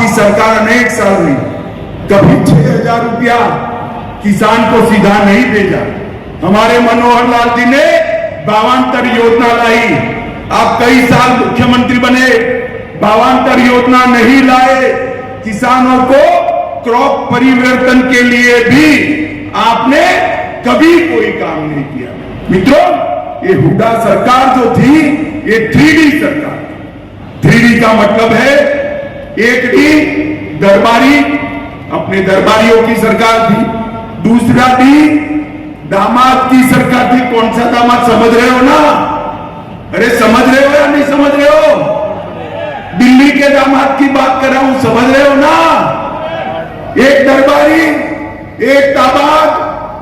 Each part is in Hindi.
आपकी सरकार अनेक साल में कभी 6,000 रुपया किसान को सीधा नहीं भेजा। हमारे मनोहर लाल जी ने 52 योजना लाई। आप कई साल मुख्यमंत्री बने, 52 योजना नहीं लाए। किसानों को क्रॉप परिवर्तन के लिए भी आपने कभी कोई काम नहीं किया। मित्रों, ये हुड्डा सरकार जो थी, ये 3D सरकार। 3D का मतलब है, एक डी दरबारी, अपने दरबारियों की सरकार थी। दूसरा डी दामाद की सरकार थी। कौन सा दामाद, समझ रहे हो ना? अरे समझ रहे हो या नहीं समझ रहे हो? दिल्ली के दामाद की बात कर रहा हूं, समझ रहे हो ना? एक दरबारी, एक दामाद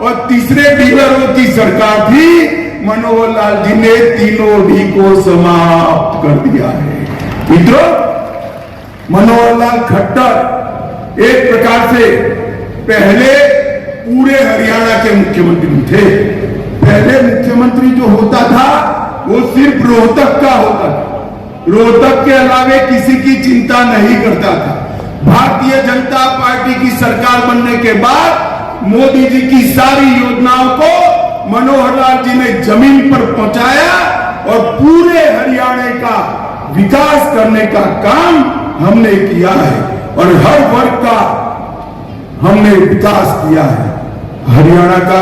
और तीसरे डीलरों की सरकार थी। मनोहर लाल जी ने तीनों डी को समाप्त कर दिया है। मित्रों, मनोहर लाल खट्टर एक प्रकार से पहले पूरे हरियाणा के मुख्यमंत्री थे। पहले मुख्यमंत्री जो होता था वो सिर्फ रोहतक का होता था। रोहतक के अलावे किसी की चिंता नहीं करता था। भारतीय जनता पार्टी की सरकार बनने के बाद मोदी जी की सारी योजनाओं को मनोहर लाल जी ने जमीन पर पहुंचाया और पूरे हरियाणा का विकास करने का काम हमने किया है और हर वर्ग का हमने विकास किया है। हरियाणा का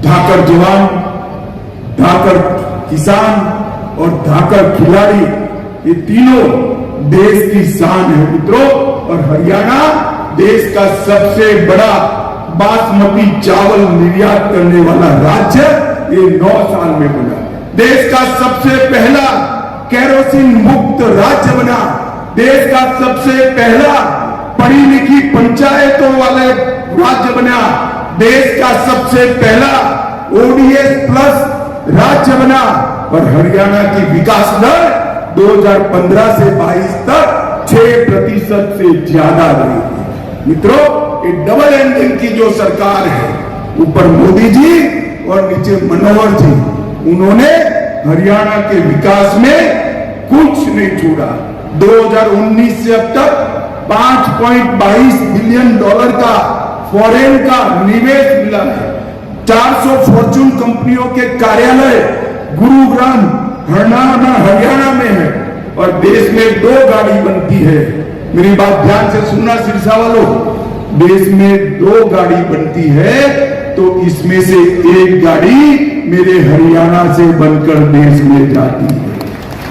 धाकर जवान, धाकर किसान और धाकर खिलाड़ी, ये तीनों देश की शान है मित्रों। और हरियाणा देश का सबसे बड़ा बासमती चावल निर्यात करने वाला राज्य ये 9 साल में बना। देश का सबसे पहला केरोसिन मुक्त राज्य बना। देश का सबसे पहला पढ़ी लिखी पंचायतों वाले राज्य बना। देश का सबसे पहला ओडीएस प्लस राज्य बना। और हरियाणा की विकास दर 2015 से 22 तक 6% से ज्यादा रही। मित्रों, ये डबल इंजन की जो सरकार है, ऊपर मोदी जी और नीचे मनोहर जी, उन्होंने हरियाणा के विकास में कुछ नहीं छोड़ा। 2019 से अब तक $5.22 बिलियन का फॉरेन का निवेश मिला है। 400 फॉर्च्यून कंपनियों के कार्यालय गुरुग्राम हरियाणा में है और देश में 2 गाड़ी बनती है। मेरी बात ध्यान से सुनना सिरसा वालों, देश में 2 गाड़ी बनती है तो इसमें से 1 गाड़ी मेरे हरियाणा से बनकर देश में जाती है।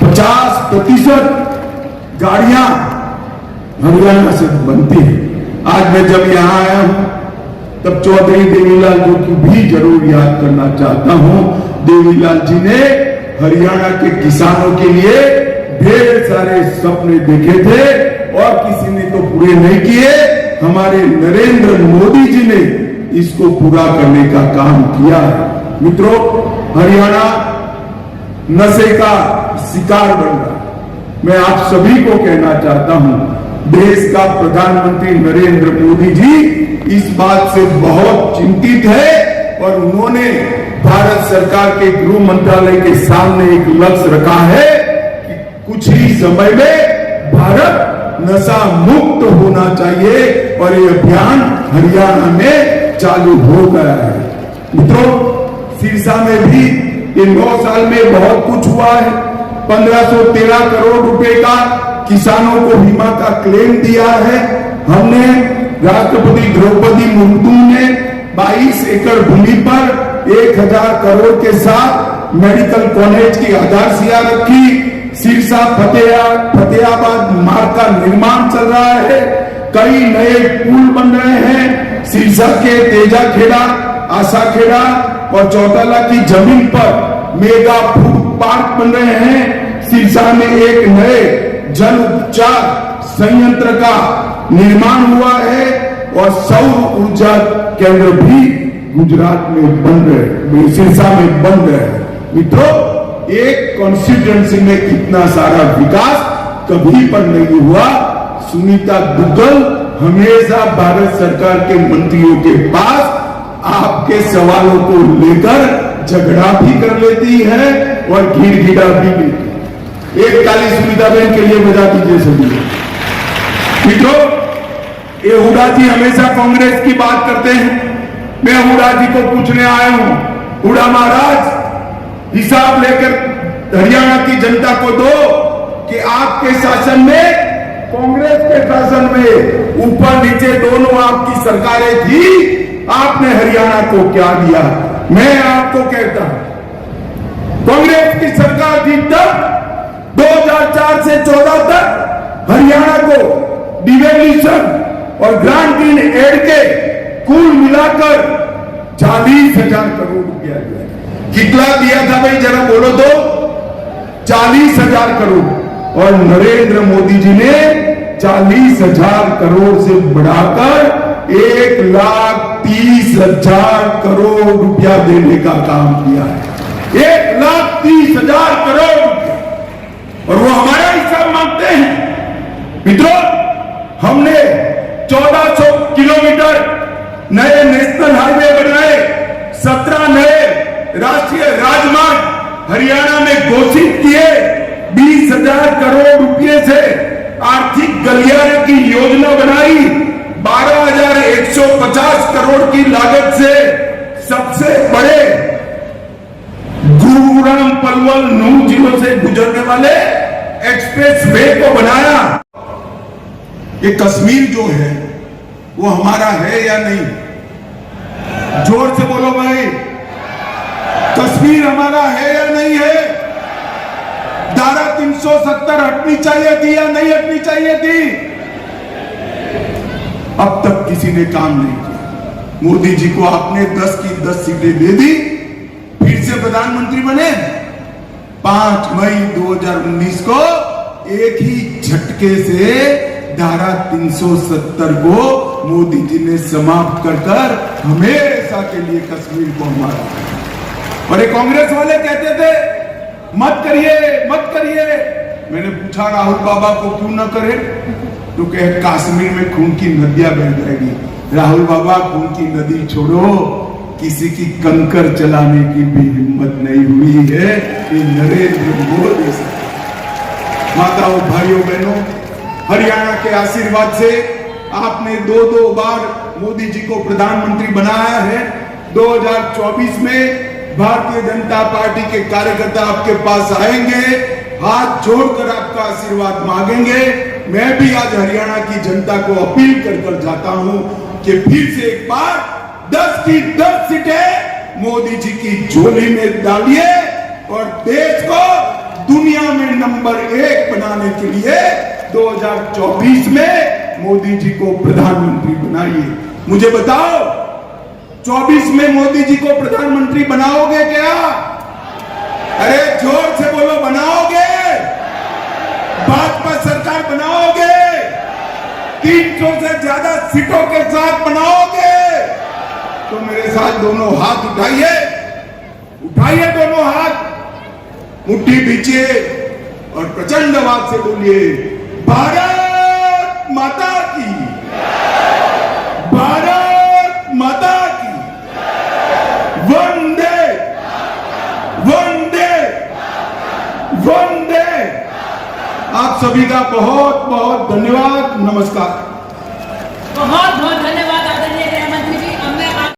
50% गाड़ियां हरियाणा से बनती है। आज मैं जब यहां आया हूं तब चौधरी देवीलाल जी को भी जरूर याद करना चाहता हूं। देवीलाल जी ने हरियाणा के किसानों के लिए ढेर सारे सपने देखे थे और किसी ने तो पूरे नहीं किए। हमारे नरेंद्र मोदी जी ने इसको पूरा करने का काम किया। मित्रों, हरियाणा नशे का शिकार बन रहा। मैं आप सभी को कहना चाहता हूं, देश का प्रधानमंत्री नरेंद्र मोदी जी इस बात से बहुत चिंतित है और उन्होंने भारत सरकार के गृह मंत्रालय के सामने एक लक्ष्य रखा है कि कुछ ही समय में भारत नशा मुक्त होना चाहिए और ये अभियान हरियाणा में चालू हो गया है। मित्रों, सिरसा में भी ये 9 साल में बहुत कुछ हुआ है। 1513 करोड़ रुपए का किसानों को बीमा का क्लेम दिया है हमने। राष्ट्रपति द्रौपदी मुर्मू ने 22 एकड़ भूमि पर 1000 करोड़ के साथ मेडिकल कॉलेज की आधारशिला रखी। सिरसा फतेहाबाद मार्ग का निर्माण चल रहा है। कई नए पुल बन रहे हैं। सिरसा के तेजाखेड़ा, आशाखेड़ा और चौटाला की जमीन पर मेगा फूड पार्क बन रहे हैं। सिरसा में एक नए जल उपचार संयंत्र का निर्माण हुआ है और सौर ऊर्जा केंद्र भी गुजरात में बन रहे, सिरसा में बन रहे हैं। मित्रों, एक कॉन्स्टिट्यूएंसी में इतना सारा विकास कभी पर नहीं हुआ। सुनीता दुग्गल हमेशा भारत सरकार के मंत्रियों के पास आपके सवालों को लेकर झगड़ा भी कर लेती है और घिरघिरा भी लेती है। एक ताली सुनीता बहन के लिए बजा दीजिए सभी। मित्रों, ये हुडा जी हमेशा कांग्रेस की बात करते हैं। मैं हुडा जी को पूछने आया हूं, हुडा महाराज, हिसाब लेकर हरियाणा की जनता को दो कि आपके शासन में, कांग्रेस के शासन में, ऊपर नीचे दोनों आपकी सरकारें थी, आपने हरियाणा को क्या दिया। मैं आपको कहता हूं, कांग्रेस की सरकार थी तब 2004 से 14 तक हरियाणा को डिवेल्यूशन और ग्रांट इन एड के कुल मिलाकर 40,000 करोड़ रुपया दिया। कितना दिया था भाई, जरा बोलो तो? 40,000 करोड़। और नरेंद्र मोदी जी ने 40,000 करोड़ से बढ़ाकर 1,30,000 करोड़ रुपया देने का काम किया है। 1,30,000 करोड़ रुपया, और वो हमारा हिसाब मांगते हैं। मित्रों, हमने 1400 किलोमीटर नए नेशनल हाईवे बनाए, 17 नए राष्ट्रीय राजमार्ग हरियाणा में घोषित किए, 20,000 करोड़ रुपए से आर्थिक गलियारे की योजना बनाई, 12,150 करोड़ की लागत से सबसे बड़े गुरुग्राम पलवल नूह जिलों से गुजरने वाले एक्सप्रेस वे को बनाया। ये कश्मीर जो है वो हमारा है या नहीं? जोर से बोलो भाई, कश्मीर हमारा है या नहीं है? धारा 370 हटनी चाहिए थी या नहीं हटनी चाहिए थी? अब तक किसी ने काम नहीं किया। मोदी जी को आपने 10 की 10 सीटें दे दी, फिर से प्रधानमंत्री बने। 5 मई 2019 को एक ही झटके से धारा 370 को मोदी जी ने समाप्त कर हमेशा के लिए कश्मीर को हमारा। और ये कांग्रेस वाले कहते थे मत करिए मत करिए। मैंने पूछा राहुल बाबा को क्यों न करे, तो कहे कश्मीर में खून की नदियां बह जाएगी। राहुल बाबा, खून की नदी छोड़ो, किसी की कंकर चलाने की भी हिम्मत नहीं हुई है कि नरेंद्र मोदी से। माताओं, भाइयों, बहनों, हरियाणा के आशीर्वाद से आपने 2 बार मोदी जी को प्रधानमंत्री बनाया है। 2024 में भारतीय जनता पार्टी के कार्यकर्ता आपके पास आएंगे, हाथ जोड़कर आपका आशीर्वाद मांगेंगे। मैं भी आज हरियाणा की जनता को अपील कर जाता हूं कि फिर से एक बार 10 की 10 सीटें मोदी जी की झोली में डालिए और देश को दुनिया में नंबर 1 बनाने के लिए 2024 में मोदी जी को प्रधानमंत्री बनाइए। मुझे बताओ, 24 में मोदी जी को प्रधानमंत्री बनाओगे क्या? अरे जोर से बोलो, बनाओगे? भाजपा सरकार बनाओगे? 300 से ज्यादा सीटों के साथ बनाओगे? तो मेरे साथ दोनों हाथ उठाइए, उठाइए दोनों हाथ, मुट्ठी बीचिए और प्रचंड आवाज से बोलिए, भारत माता की, भारत माता की, वंदे वंदे वंदे। आप सभी का बहुत बहुत धन्यवाद। नमस्कार।